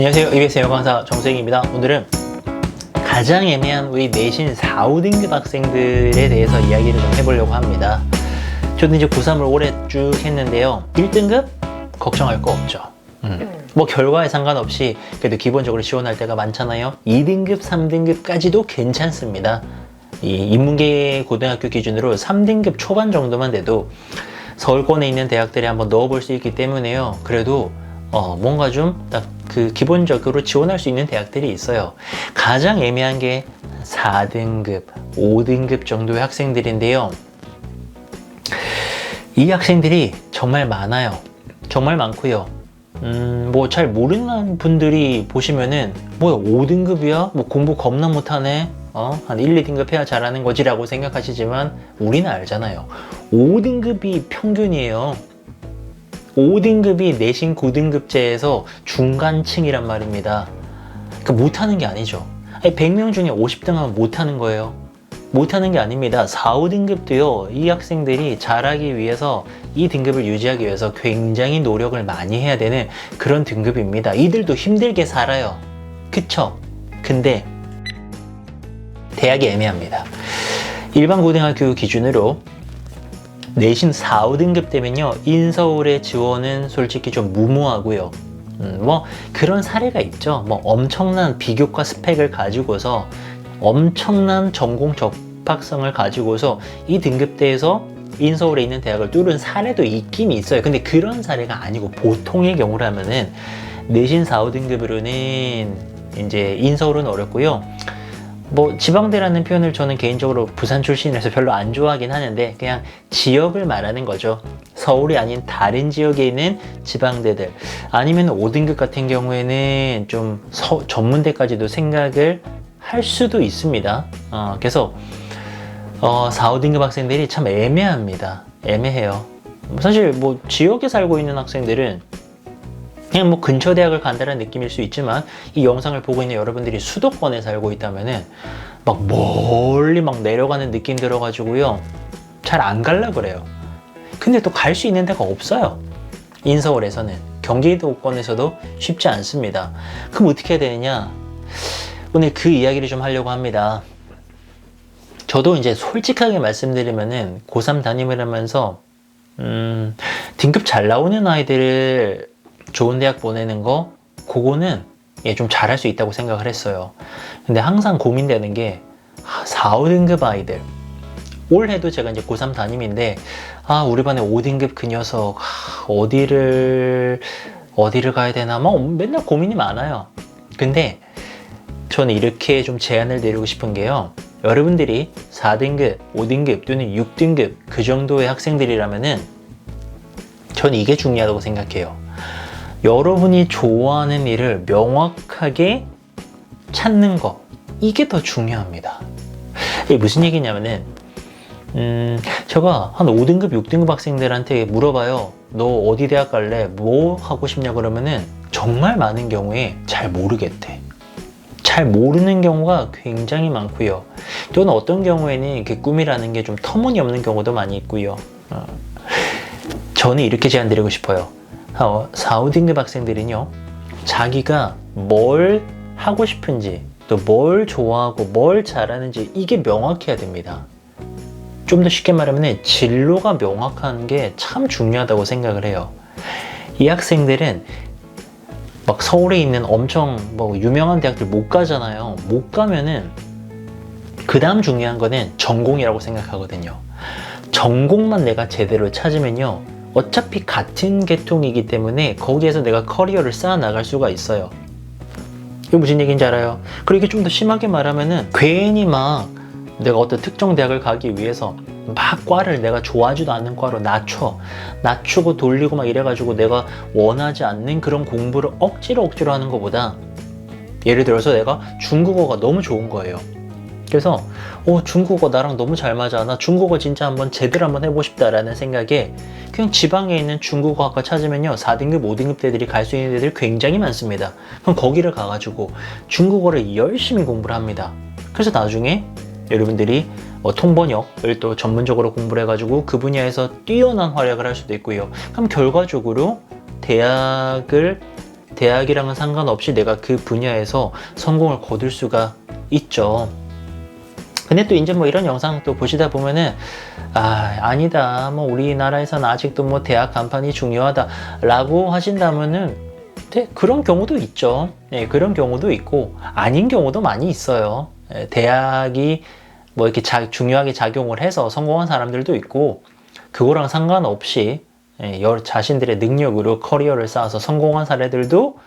안녕하세요. EBS 영어 강사 정수행입니다. 오늘은 가장 애매한 우리 내신 4, 5등급 학생들에 대해서 이야기를 좀 해보려고 합니다. 저도 이제 고3을 올해 쭉 했는데요. 1등급 걱정할 거 없죠. 뭐 결과에 상관없이 그래도 기본적으로 지원할 때가 많잖아요. 2등급, 3등급까지도 괜찮습니다. 이 인문계 고등학교 기준으로 3등급 초반 정도만 돼도 서울권에 있는 대학들에 한번 넣어볼 수 있기 때문에요. 그래도 뭔가 좀 딱 그 기본적으로 지원할 수 있는 대학들이 있어요. 가장 애매한 게 4등급, 5등급 정도의 학생들인데요. 이 학생들이 정말 많아요. 정말 많고요. 뭐 잘 모르는 분들이 보시면은 뭐야 5등급이야? 뭐 공부 겁나 못하네? 한 1, 2등급 해야 잘하는 거지라고 생각하시지만 우리는 알잖아요. 5등급이 평균이에요. 5등급이 내신 9등급제에서 중간층이란 말입니다. 그러니까 못하는 게 아니죠. 100명 중에 50등 하면 못하는 거예요. 못하는 게 아닙니다. 4, 5등급도요. 이 학생들이 잘하기 위해서 이 등급을 유지하기 위해서 굉장히 노력을 많이 해야 되는 그런 등급입니다. 이들도 힘들게 살아요. 그쵸? 근데 대학이 애매합니다. 일반 고등학교 기준으로 내신 4, 5등급 되면요. 인서울의 지원은 솔직히 좀 무모하고요. 뭐 그런 사례가 있죠. 뭐 엄청난 비교과 스펙을 가지고서 엄청난 전공 접학성을 가지고서 이 등급대에서 인서울에 있는 대학을 뚫은 사례도 있긴 있어요. 근데 그런 사례가 아니고 보통의 경우라면은 내신 4, 5등급으로는 이제 인서울은 어렵고요. 뭐 지방대라는 표현을 저는 개인적으로 부산 출신이라서 별로 안 좋아하긴 하는데 그냥 지역을 말하는 거죠. 서울이 아닌 다른 지역에 있는 지방대들 아니면 5등급 같은 경우에는 좀 전문대까지도 생각을 할 수도 있습니다. 그래서 4, 5등급 학생들이 참 애매합니다. 애매해요. 사실 뭐 지역에 살고 있는 학생들은 그냥 뭐 근처 대학을 간다는 느낌일 수 있지만 이 영상을 보고 있는 여러분들이 수도권에 살고 있다면은 막 멀리 막 내려가는 느낌 들어가지고요. 잘 안 갈라 그래요. 근데 또 갈 수 있는 데가 없어요. 인서울에서는. 경기도권에서도 쉽지 않습니다. 그럼 어떻게 해야 되느냐? 오늘 그 이야기를 좀 하려고 합니다. 저도 이제 솔직하게 말씀드리면은 고3 담임을 하면서 등급 잘 나오는 아이들을 좋은 대학 보내는 거 그거는 좀 잘할 수 있다고 생각을 했어요. 근데 항상 고민되는 게 4, 5등급 아이들 올해도 제가 이제 고3 담임인데 우리 반에 5등급 그 녀석 어디를 가야 되나 뭐 맨날 고민이 많아요. 근데 저는 이렇게 좀 제안을 드리고 싶은 게요. 여러분들이 4등급, 5등급 또는 6등급 그 정도의 학생들이라면은 전 이게 중요하다고 생각해요. 여러분이 좋아하는 일을 명확하게 찾는 거 이게 더 중요합니다. 이게 무슨 얘기냐면은 제가 한 5등급, 6등급 학생들한테 물어봐요. 너 어디 대학 갈래? 뭐 하고 싶냐 그러면은 정말 많은 경우에 잘 모르겠대. 잘 모르는 경우가 굉장히 많고요. 또는 어떤 경우에는 그 꿈이라는 게 좀 터무니없는 경우도 많이 있고요. 저는 이렇게 제안 드리고 싶어요. 4, 5등급 학생들은요, 자기가 뭘 하고 싶은지, 또 뭘 좋아하고 뭘 잘하는지 이게 명확해야 됩니다. 좀 더 쉽게 말하면 진로가 명확한 게 참 중요하다고 생각을 해요. 이 학생들은 막 서울에 있는 엄청 뭐 유명한 대학들 못 가잖아요. 못 가면은 그 다음 중요한 거는 전공이라고 생각하거든요. 전공만 내가 제대로 찾으면요. 어차피 같은 계통이기 때문에 거기에서 내가 커리어를 쌓아 나갈 수가 있어요. 이게 무슨 얘기인지 알아요? 그리고 이게 좀 더 심하게 말하면은 괜히 막 내가 어떤 특정 대학을 가기 위해서 막 과를 내가 좋아하지도 않는 과로 낮추고 돌리고 막 이래가지고 내가 원하지 않는 그런 공부를 억지로 하는 것보다 예를 들어서 내가 중국어가 너무 좋은 거예요. 그래서 중국어 나랑 너무 잘 맞아. 나 중국어 진짜 제대로 한번 해보고 싶다라는 생각에 그냥 지방에 있는 중국어 학과 찾으면요 4등급, 5등급 대들이 갈 수 있는 데들이 굉장히 많습니다. 그럼 거기를 가가지고 중국어를 열심히 공부를 합니다. 그래서 나중에 여러분들이 통번역을 또 전문적으로 공부를 해가지고 그 분야에서 뛰어난 활약을 할 수도 있고요. 그럼 결과적으로 대학을 대학이랑은 상관없이 내가 그 분야에서 성공을 거둘 수가 있죠. 근데 또 이제 뭐 이런 영상 또 보시다 보면은 아니다 뭐 우리나라에서는 아직도 뭐 대학 간판이 중요하다 라고 하신다면은 네, 그런 경우도 있죠. 네, 그런 경우도 있고 아닌 경우도 많이 있어요. 네, 대학이 뭐 이렇게 중요하게 작용을 해서 성공한 사람들도 있고 그거랑 상관없이 자신들의 능력으로 커리어를 쌓아서 성공한 사례들도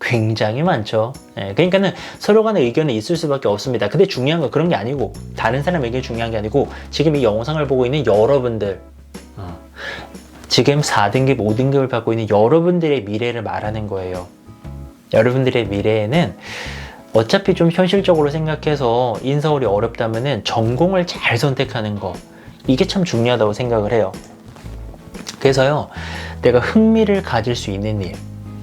굉장히 많죠. 그러니까는 서로 간의 의견이 있을 수밖에 없습니다. 근데 중요한 건 그런 게 아니고 다른 사람 의견이 중요한 게 아니고 지금 이 영상을 보고 있는 여러분들 지금 4등급, 5등급을 받고 있는 여러분들의 미래를 말하는 거예요. 여러분들의 미래에는 어차피 좀 현실적으로 생각해서 인서울이 어렵다면은 전공을 잘 선택하는 거 이게 참 중요하다고 생각을 해요. 그래서요, 내가 흥미를 가질 수 있는 일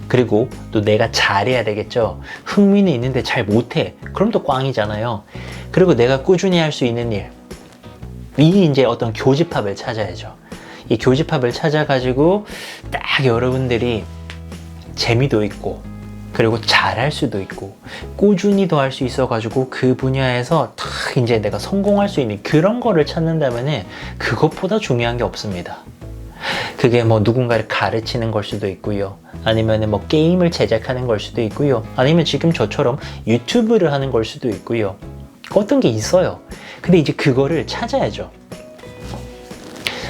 그리고 또 내가 잘해야 되겠죠. 흥미는 있는데 잘 못해. 그럼 또 꽝이잖아요. 그리고 내가 꾸준히 할 수 있는 일. 이 이제 어떤 교집합을 찾아야죠. 이 교집합을 찾아가지고 딱 여러분들이 재미도 있고 그리고 잘할 수도 있고 꾸준히도 할 수 있어가지고 그 분야에서 딱 이제 내가 성공할 수 있는 그런 거를 찾는다면은 그것보다 중요한 게 없습니다. 그게 뭐 누군가를 가르치는 걸 수도 있고요. 아니면 뭐 게임을 제작하는 걸 수도 있고요. 아니면 지금 저처럼 유튜브를 하는 걸 수도 있고요. 어떤 게 있어요. 근데 이제 그거를 찾아야죠.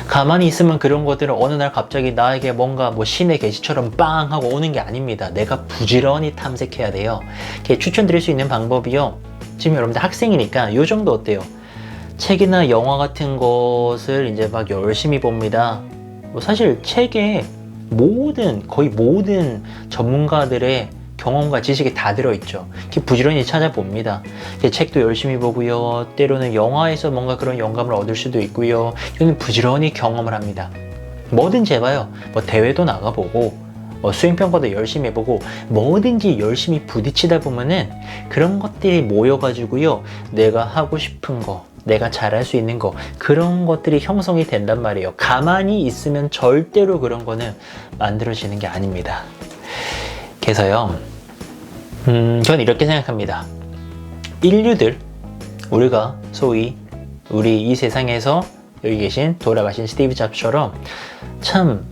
가만히 있으면 그런 것들은 어느 날 갑자기 나에게 뭔가 뭐 신의 계시처럼 빵 하고 오는 게 아닙니다. 내가 부지런히 탐색해야 돼요. 추천드릴 수 있는 방법이요. 지금 여러분들 학생이니까 요 정도 어때요? 책이나 영화 같은 것을 이제 막 열심히 봅니다. 뭐 사실 책에 거의 모든 전문가들의 경험과 지식이 다 들어있죠. 부지런히 찾아봅니다. 책도 열심히 보고요. 때로는 영화에서 뭔가 그런 영감을 얻을 수도 있고요. 저는 부지런히 경험을 합니다. 뭐든지 해봐요. 뭐 대회도 나가보고 뭐 수행평가도 열심히 해보고 뭐든지 열심히 부딪히다 보면은 그런 것들이 모여가지고요. 내가 하고 싶은 거 내가 잘할 수 있는 거 그런 것들이 형성이 된단 말이에요. 가만히 있으면 절대로 그런 거는 만들어지는 게 아닙니다. 그래서요 저는 이렇게 생각합니다. 인류들 우리가 소위 우리 이 세상에서 여기 계신 돌아가신 스티브 잡스처럼 참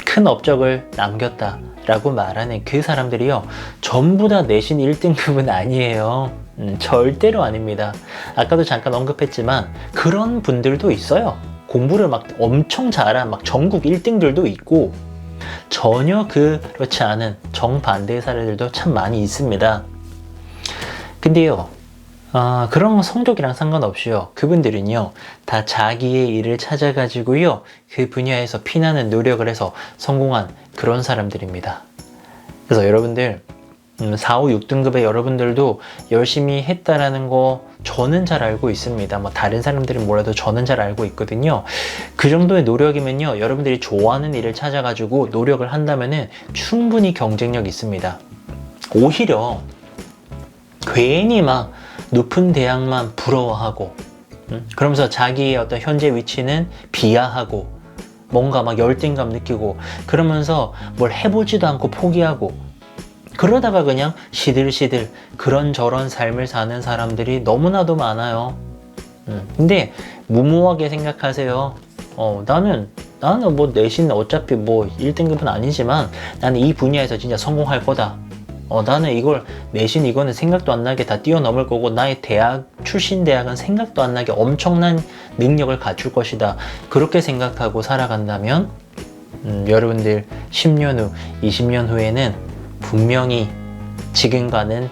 큰 업적을 남겼다 라고 말하는 그 사람들이요 전부 다 내신 1등급은 아니에요. 절대로 아닙니다. 아까도 잠깐 언급했지만 그런 분들도 있어요. 공부를 막 엄청 잘한 막 전국 1등들도 있고 전혀 그렇지 않은 정반대의 사례들도 참 많이 있습니다. 근데요 그런 성적이랑 상관없이요 그분들은요 다 자기의 일을 찾아가지고요 그 분야에서 피나는 노력을 해서 성공한 그런 사람들입니다. 그래서 여러분들 4, 5, 6등급의 여러분들도 열심히 했다라는 거 저는 잘 알고 있습니다. 뭐 다른 사람들은 몰라도 저는 잘 알고 있거든요. 그 정도의 노력이면요 여러분들이 좋아하는 일을 찾아가지고 노력을 한다면은 충분히 경쟁력 있습니다. 오히려 괜히 막 높은 대학만 부러워하고 그러면서 자기의 어떤 현재 위치는 비하하고 뭔가 막 열등감 느끼고 그러면서 뭘 해보지도 않고 포기하고 그러다가 그냥 시들시들 그런저런 삶을 사는 사람들이 너무나도 많아요. 근데 무모하게 생각하세요. 나는 뭐 내신 어차피 뭐 1등급은 아니지만 나는 이 분야에서 진짜 성공할 거다. 나는 이걸 내신 이거는 생각도 안 나게 다 뛰어넘을 거고 나의 대학 출신 대학은 생각도 안 나게 엄청난 능력을 갖출 것이다. 그렇게 생각하고 살아간다면 여러분들 10년 후, 20년 후에는 분명히 지금과는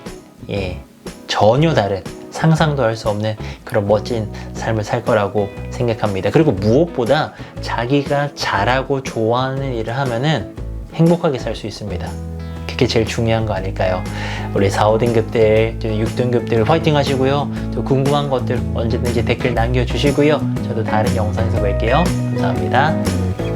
전혀 다른 상상도 할 수 없는 그런 멋진 삶을 살 거라고 생각합니다. 그리고 무엇보다 자기가 잘하고 좋아하는 일을 하면은 행복하게 살 수 있습니다. 그게 제일 중요한 거 아닐까요? 우리 4, 5등급들, 6등급들 화이팅 하시고요. 또 궁금한 것들 언제든지 댓글 남겨주시고요. 저도 다른 영상에서 뵐게요. 감사합니다.